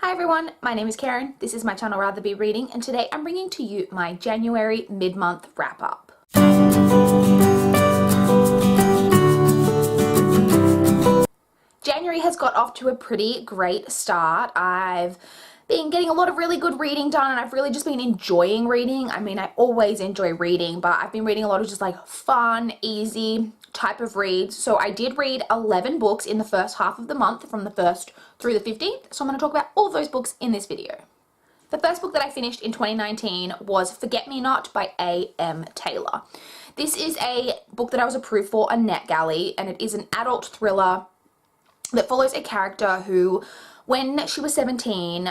Hi everyone, my name is Karen, this is my channel RatherBeReading, and today I'm bringing to you my January mid-month wrap-up. January has got off to a pretty great start. I've been getting a lot of really good reading done, and I've really just been enjoying reading. I mean, I always enjoy reading, but I've been reading a lot of just like fun, easy type of reads. So I did read 11 books in the first half of the month, from the 1st through the 15th. So I'm going to talk about all of those books in this video. The first book that I finished in 2019 was Forget Me Not by A.M. Taylor. This is a book that I was approved for a NetGalley, and it is an adult thriller that follows a character who, when she was 17,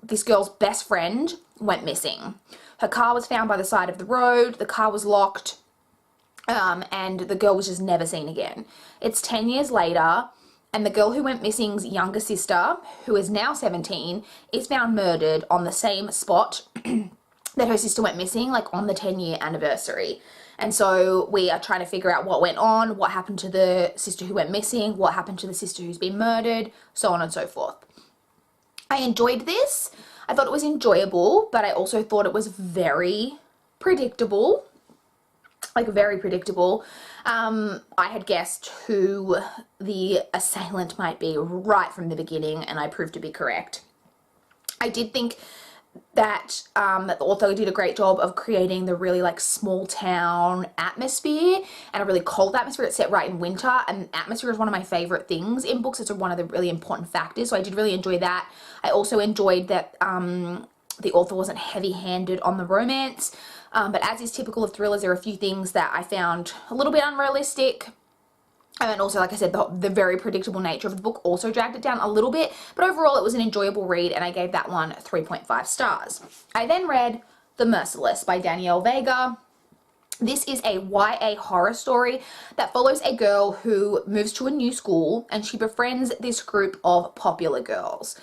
this girl's best friend went missing. Her car was found by the side of the road, the car was locked, and the girl was just never seen again. It's 10 years later, and the girl who went missing's younger sister, who is now 17, is found murdered on the same spot that her sister went missing, like on the 10-year anniversary. And so we are trying to figure out what went on, what happened to the sister who went missing, what happened to the sister who's been murdered, so on and so forth. I enjoyed this. I thought it was enjoyable, but I also thought it was very predictable. Like, very predictable. I had guessed who the assailant might be right from the beginning, and I proved to be correct. I did think that the author did a great job of creating the really like small town atmosphere and a really cold atmosphere. It's set right in winter, and atmosphere is one of my favorite things in books. It's one of the really important factors, so I did really enjoy that. I also enjoyed that the author wasn't heavy-handed on the romance, but as is typical of thrillers, there are a few things that I found a little bit unrealistic. And also, like I said, the very predictable nature of the book also dragged it down a little bit. But overall, it was an enjoyable read, and I gave that one 3.5 stars. I then read The Merciless by Danielle Vega. This is a YA horror story that follows a girl who moves to a new school, and she befriends this group of popular girls.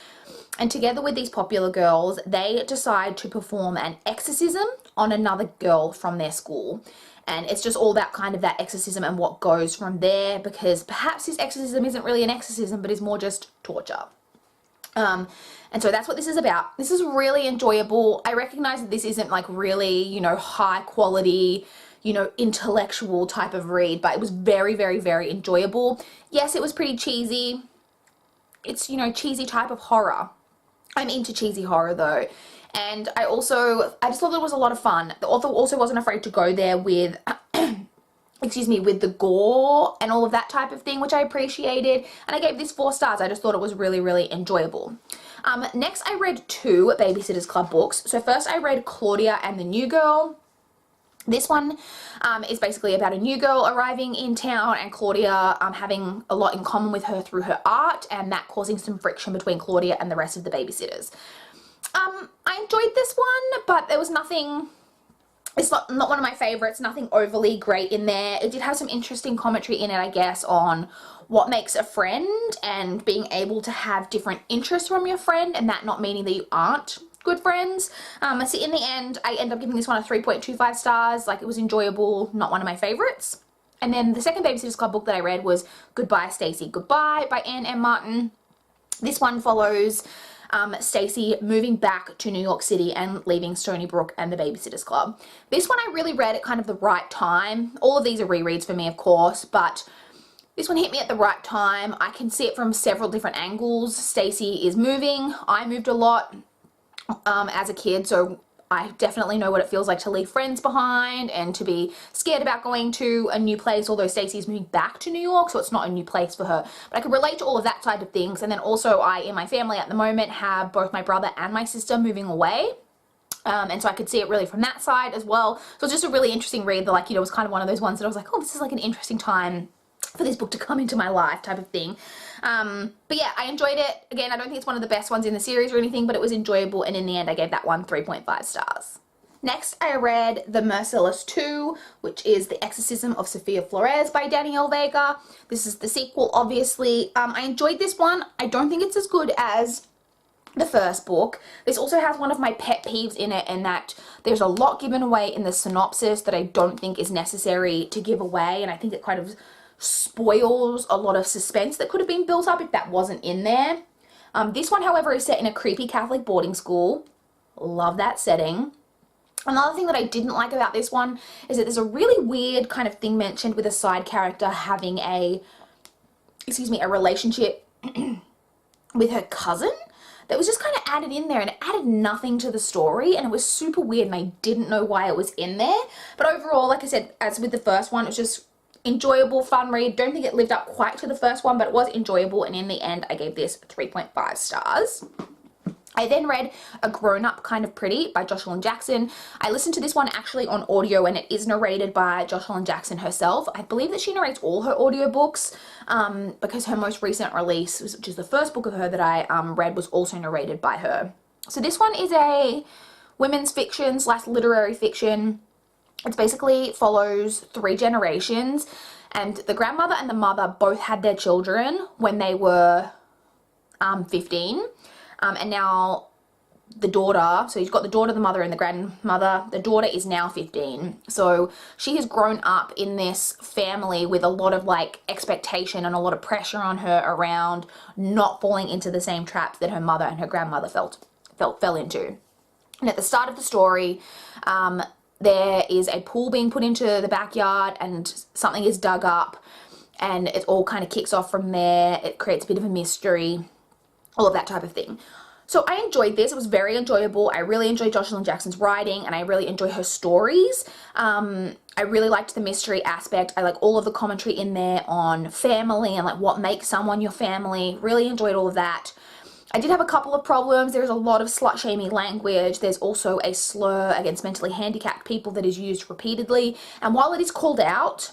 And together with these popular girls, they decide to perform an exorcism on another girl from their school. And it's just all that kind of that exorcism and what goes from there, because perhaps this exorcism isn't really an exorcism, but is more just torture. And so that's what this is about. This is really enjoyable. I recognize that this isn't like really, you know, high quality, you know, intellectual type of read, but it was very, very, very enjoyable. Yes, it was pretty cheesy. It's, you know, cheesy type of horror. I'm into cheesy horror though. And I just thought it was a lot of fun. The author also wasn't afraid to go there with, excuse me, with the gore and all of that type of thing, which I appreciated. And I gave this 4 stars. I just thought it was really, really enjoyable. Next, I read 2 Babysitters Club books. So first I read Claudia and the New Girl. This one is basically about a new girl arriving in town, and Claudia having a lot in common with her through her art, and that causing some friction between Claudia and the rest of the babysitters. I enjoyed this one, but there was nothing, it's not one of my favorites, nothing overly great in there. It did have some interesting commentary in it, I guess, on what makes a friend and being able to have different interests from your friend, and that not meaning that you aren't good friends. So in the end, I ended up giving this one a 3.25 stars. Like, it was enjoyable, not one of my favorites. And then the second Babysitters Club book that I read was Goodbye, Stacy, Goodbye by Anne M. Martin. This one follows Stacy moving back to New York City and leaving Stony Brook and the Babysitters Club. This one I really read at kind of the right time. All of these are rereads for me, of course, but this one hit me at the right time. I can see it from several different angles. Stacy is moving. I moved a lot as a kid, so I definitely know what it feels like to leave friends behind and to be scared about going to a new place, although Stacy is moving back to New York, so it's not a new place for her. But I could relate to all of that side of things. And then also in my family at the moment, have both my brother and my sister moving away. And so I could see it really from that side as well. So it's just a really interesting read that, like, you know, was kind of one of those ones that I was like, oh, this is like an interesting time for this book to come into my life type of thing. But yeah, I enjoyed it. Again, I don't think it's one of the best ones in the series or anything, but it was enjoyable, and in the end I gave that one 3.5 stars. Next, I read The Merciless 2, which is The Exorcism of Sofia Flores by Danielle Vega. This is the sequel, obviously. I enjoyed this one. I don't think it's as good as the first book. This also has one of my pet peeves in it, in that there's a lot given away in the synopsis that I don't think is necessary to give away, and I think it kind of spoils a lot of suspense that could have been built up if that wasn't in there. This one, however, is set in a creepy Catholic boarding school. Love that setting. Another thing that I didn't like about this one is that there's a really weird kind of thing mentioned with a side character having a relationship with her cousin that was just kind of added in there, and it added nothing to the story, and it was super weird, and I didn't know why it was in there. But overall, like I said, as with the first one, it was just enjoyable, fun read. Don't think it lived up quite to the first one, but it was enjoyable, and in the end, I gave this 3.5 stars. I then read A Grown Up Kind of Pretty by Jocelyn Jackson. I listened to this one actually on audio, and it is narrated by Jocelyn Jackson herself. I believe that she narrates all her audiobooks because her most recent release, which is the first book of her that I read, was also narrated by her. So this one is a women's fiction / literary fiction. It basically follows 3 generations, and the grandmother and the mother both had their children when they were 15. And now the daughter, so you've got the daughter, the mother, and the grandmother. The daughter is now 15. So she has grown up in this family with a lot of like expectation and a lot of pressure on her around not falling into the same traps that her mother and her grandmother fell into. And at the start of the story, there is a pool being put into the backyard, and something is dug up, and it all kind of kicks off from there. It creates a bit of a mystery, all of that type of thing. So I enjoyed this. It was very enjoyable. I really enjoyed Jocelyn Jackson's writing, and I really enjoy her stories. I really liked the mystery aspect. I like all of the commentary in there on family and like what makes someone your family. Really enjoyed all of that. I did have a couple of problems. There's a lot of slut-shaming language. There's also a slur against mentally handicapped people that is used repeatedly. And while it is called out,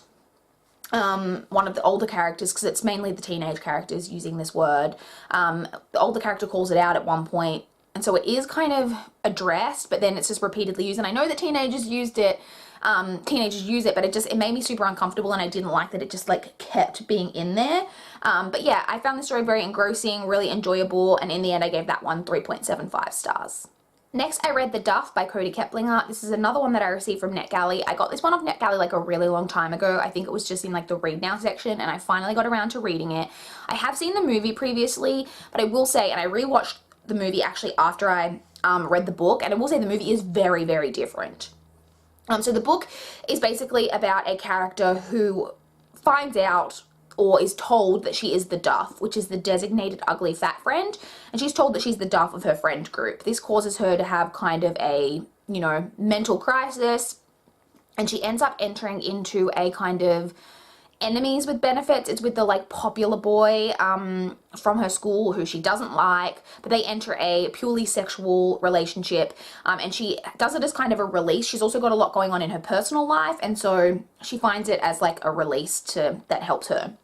one of the older characters, because it's mainly the teenage characters using this word, the older character calls it out at one point, and so it is kind of addressed, but then it's just repeatedly used. And I know that teenagers use it, but it made me super uncomfortable, and I didn't like that it just like kept being in there. But yeah, I found the story very engrossing, really enjoyable, and in the end I gave that one 3.75 stars. Next, I read The Duff by Cody Keplinger. This is another one that I received from NetGalley. I got this one off NetGalley like a really long time ago. I think it was just in like the Read Now section, and I finally got around to reading it. I have seen the movie previously, but I will say, and I rewatched the movie actually after I read the book, and I will say the movie is very, very different. So the book is basically about a character who finds out or is told that she is the Duff, which is the designated ugly fat friend, and she's told that she's the Duff of her friend group. This causes her to have kind of a, mental crisis, and she ends up entering into a kind of enemies with benefits. It's with the like popular boy from her school who she doesn't like, but they enter a purely sexual relationship, and she does it as kind of a release. She's also got a lot going on in her personal life, and so she finds it as like a release that helps her.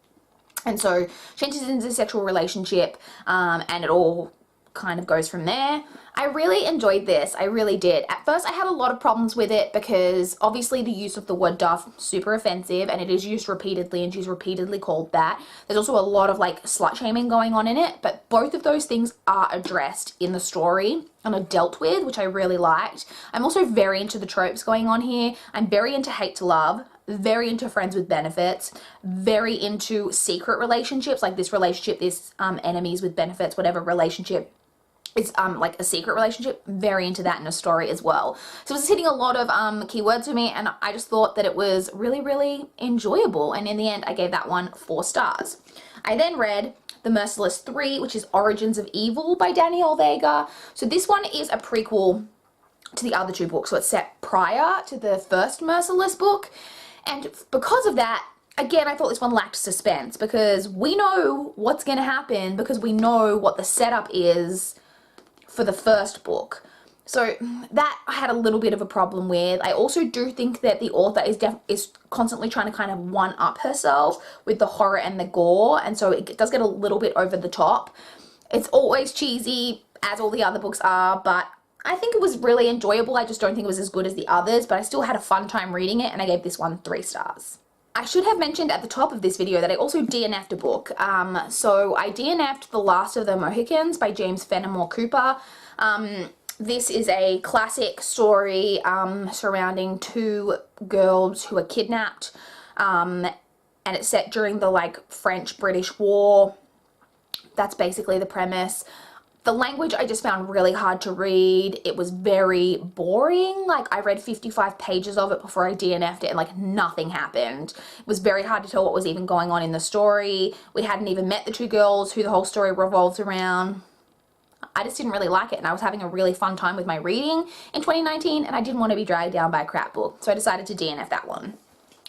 And so she enters into a sexual relationship, and it all kind of goes from there. I really enjoyed this. I really did. At first, I had a lot of problems with it because obviously the use of the word Duff, super offensive, and it is used repeatedly, and she's repeatedly called that. There's also a lot of like slut shaming going on in it, but both of those things are addressed in the story and are dealt with, which I really liked. I'm also very into the tropes going on here. I'm very into hate to love, very into friends with benefits, very into secret relationships, like this relationship, this enemies with benefits, whatever relationship. It's like a secret relationship, very into that in a story as well. So it was hitting a lot of keywords for me, and I just thought that it was really, really enjoyable, and in the end I gave that one 4 stars. I then read The Merciless 3, which is Origins of Evil by Danielle Vega. So this one is a prequel to the other 2 books, so it's set prior to the first Merciless book, and because of that, again, I thought this one lacked suspense, because we know what's going to happen, because we know what the setup is for the first book. So that I had a little bit of a problem with. I also do think that the author is constantly trying to kind of one-up herself with the horror and the gore, and so it does get a little bit over the top. It's always cheesy, as all the other books are, but I think it was really enjoyable. I just don't think it was as good as the others, but I still had a fun time reading it, and I gave this one 3 stars. I should have mentioned at the top of this video that I also DNF'd a book. So I DNF'd The Last of the Mohicans by James Fenimore Cooper. This is a classic story surrounding 2 girls who are kidnapped, and it's set during the like French-British War. That's basically the premise. The language I just found really hard to read. It was very boring. Like, I read 55 pages of it before I DNF'd it and like nothing happened. It was very hard to tell what was even going on in the story. We hadn't even met the two girls who the whole story revolves around. I just didn't really like it, and I was having a really fun time with my reading in 2019, and I didn't want to be dragged down by a crap book, so I decided to DNF that one.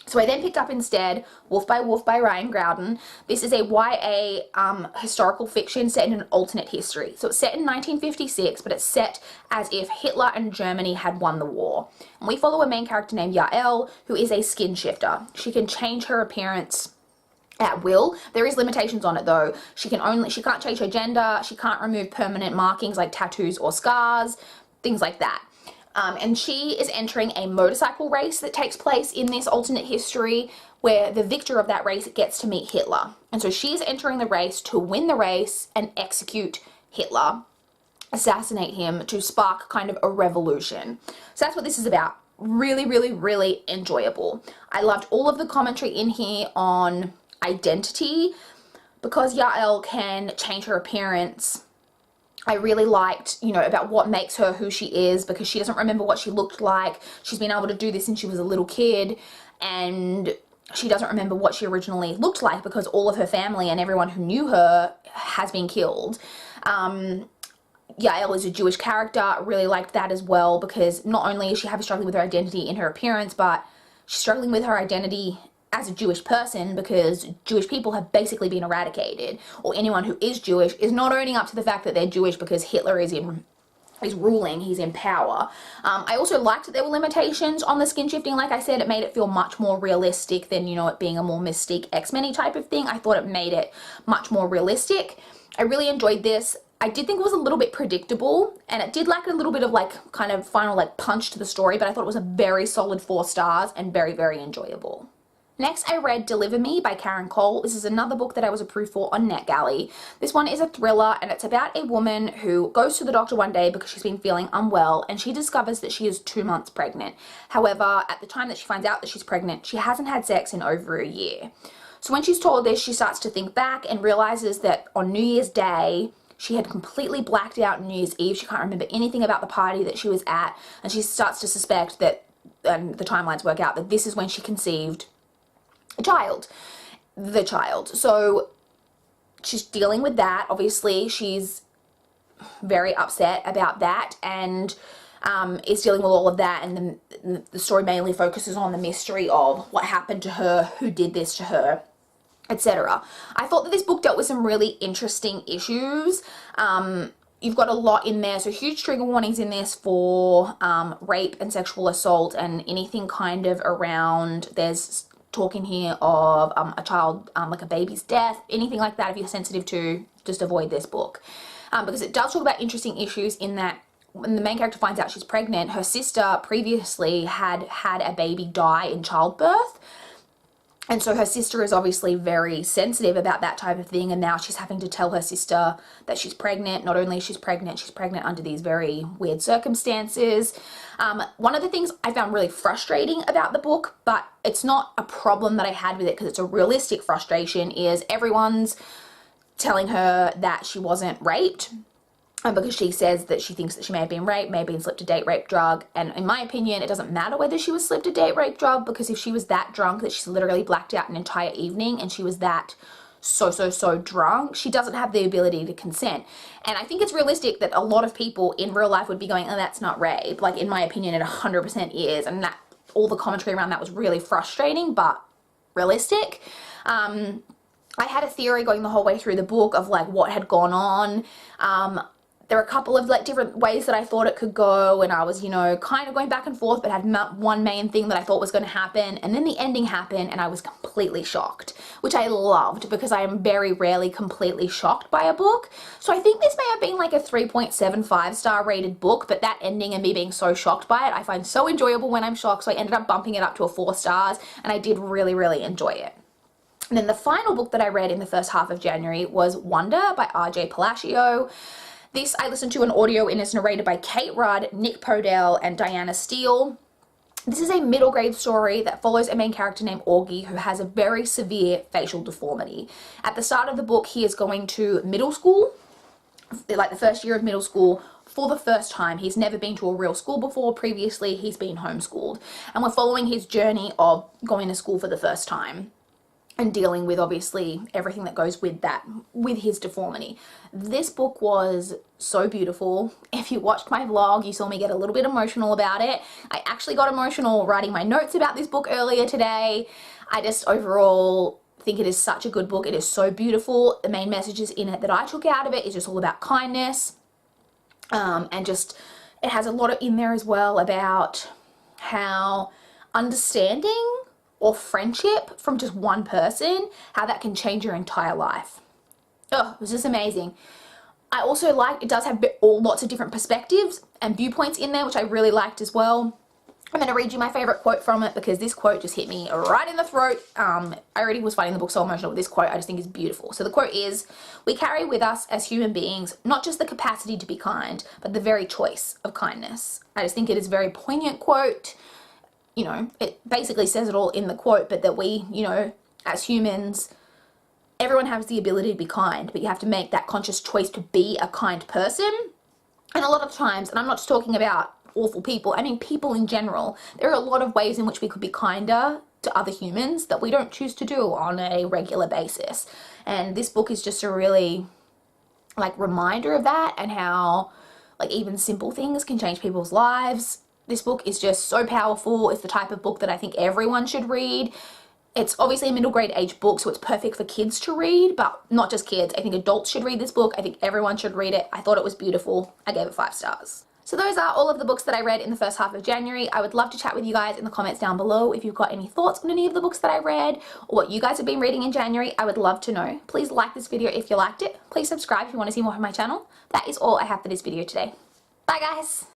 So I then picked up instead Wolf by Ryan Growden. This is a YA historical fiction set in an alternate history. So it's set in 1956, but it's set as if Hitler and Germany had won the war. And we follow a main character named Yael, who is a skin shifter. She can change her appearance at will. There is limitations on it though. She can't change her gender, she can't remove permanent markings like tattoos or scars, things like that. And she is entering a motorcycle race that takes place in this alternate history where the victor of that race gets to meet Hitler. And so she's entering the race to win the race and execute Hitler, assassinate him to spark kind of a revolution. So that's what this is about. Really, really, really enjoyable. I loved all of the commentary in here on identity. Because Yael can change her appearance, I really liked, you know, about what makes her who she is, because she doesn't remember what she looked like. She's been able to do this since she was a little kid, and she doesn't remember what she originally looked like because all of her family and everyone who knew her has been killed. Yael is a Jewish character. I really liked that as well, because not only is she struggling with her identity in her appearance, but she's struggling with her identity as a Jewish person, because Jewish people have basically been eradicated, or anyone who is Jewish is not owning up to the fact that they're Jewish because Hitler is ruling, he's in power. I also liked that there were limitations on the skin shifting. Like I said, it made it feel much more realistic than, you know, it being a more Mystique X-Men-y type of thing. I thought it made it much more realistic. I really enjoyed this. I did think it was a little bit predictable, and it did lack a little bit of like kind of final like punch to the story, but I thought it was a very solid 4 stars and very, very enjoyable. Next, I read Deliver Me by Karen Cole. This is another book that I was approved for on NetGalley. This one is a thriller, and it's about a woman who goes to the doctor one day because she's been feeling unwell, and she discovers that she is 2 months pregnant. However, at the time that she finds out that she's pregnant, she hasn't had sex in over a year. So when she's told this, she starts to think back and realizes that on New Year's Day, she had completely blacked out on New Year's Eve. She can't remember anything about the party that she was at, and she starts to suspect that, and the timelines work out, that this is when she conceived the child. So she's dealing with that. Obviously, she's very upset about that, and is dealing with all of that, and the story mainly focuses on the mystery of what happened to her, who did this to her, etc. I thought that this book dealt with some really interesting issues. You've got a lot in there, so huge trigger warnings in this for rape and sexual assault and anything kind of around, there's talk in here of a child, like a baby's death, anything like that. If you're sensitive to, just avoid this book, because it does talk about interesting issues in that when the main character finds out she's pregnant, her sister previously had a baby die in childbirth, and so her sister is obviously very sensitive about that type of thing, and now she's having to tell her sister that she's pregnant. Not only is she's pregnant under these very weird circumstances. One of the things I found really frustrating about the book, but it's not a problem that I had with it because it's a realistic frustration, is everyone's telling her that she wasn't raped, because she says that she thinks that she may have been raped, may have been slipped a date rape drug. And in my opinion, it doesn't matter whether she was slipped a date rape drug, because if she was that drunk that she's literally blacked out an entire evening, and she was that so drunk, she doesn't have the ability to consent. And I think it's realistic that a lot of people in real life would be going, oh, that's not rape. Like, in my opinion, it 100% is. And that all the commentary around that was really frustrating, but realistic. I had a theory going the whole way through the book of like what had gone on. There were a couple of like different ways that I thought it could go, and I was, you know, kind of going back and forth, but had one main thing that I thought was going to happen, and then the ending happened, and I was completely shocked, which I loved, because I am very rarely completely shocked by a book. So I think this may have been like a 3.75 star rated book, but that ending and me being so shocked by it, I find so enjoyable when I'm shocked, so I ended up bumping it up to a 4 stars, and I did really enjoy it. And then the final book that I read in the first half of January was Wonder by R.J. Palacio. This I listened to an audio, and it's narrated by Kate Rudd, Nick Podell, and Diana Steele. This is a middle grade story that follows a main character named Augie, who has a very severe facial deformity. At the start of the book, he is going to middle school, like the first year of middle school for the first time. He's never been to a real school before. Previously, he's been homeschooled. And we're following his journey of going to school for the first time and dealing with obviously everything that goes with that, with his deformity. This book was so beautiful. If you watched my vlog, you saw me get a little bit emotional about it. I actually got emotional writing my notes about this book earlier today. I just overall think it is such a good book. It is so beautiful. The main messages in it that I took out of it is just all about kindness, and just it has a lot in there as well about how understanding or friendship from just one person, how that can change your entire life. Oh, it was just amazing. I also liked, it does have lots of different perspectives and viewpoints in there, which I really liked as well. I'm going to read you my favorite quote from it because this quote just hit me right in the throat. I already was finding the book so emotional, but this quote I just think is beautiful. So the quote is, "We carry with us as human beings not just the capacity to be kind, but the very choice of kindness." I just think it is a very poignant quote. You know, it basically says it all in the quote, but that we, you know, as humans, everyone has the ability to be kind, but you have to make that conscious choice to be a kind person. And a lot of times, and I'm not just talking about awful people, I mean people in general, there are a lot of ways in which we could be kinder to other humans that we don't choose to do on a regular basis. And this book is just a really like reminder of that, and how like even simple things can change people's lives. This book is just so powerful. It's the type of book that I think everyone should read. It's obviously a middle grade age book, so it's perfect for kids to read, but not just kids. I think adults should read this book. I think everyone should read it. I thought it was beautiful. I gave it 5 stars. So those are all of the books that I read in the first half of January. I would love to chat with you guys in the comments down below if you've got any thoughts on any of the books that I read or what you guys have been reading in January. I would love to know. Please like this video if you liked it. Please subscribe if you want to see more from my channel. That is all I have for this video today. Bye guys!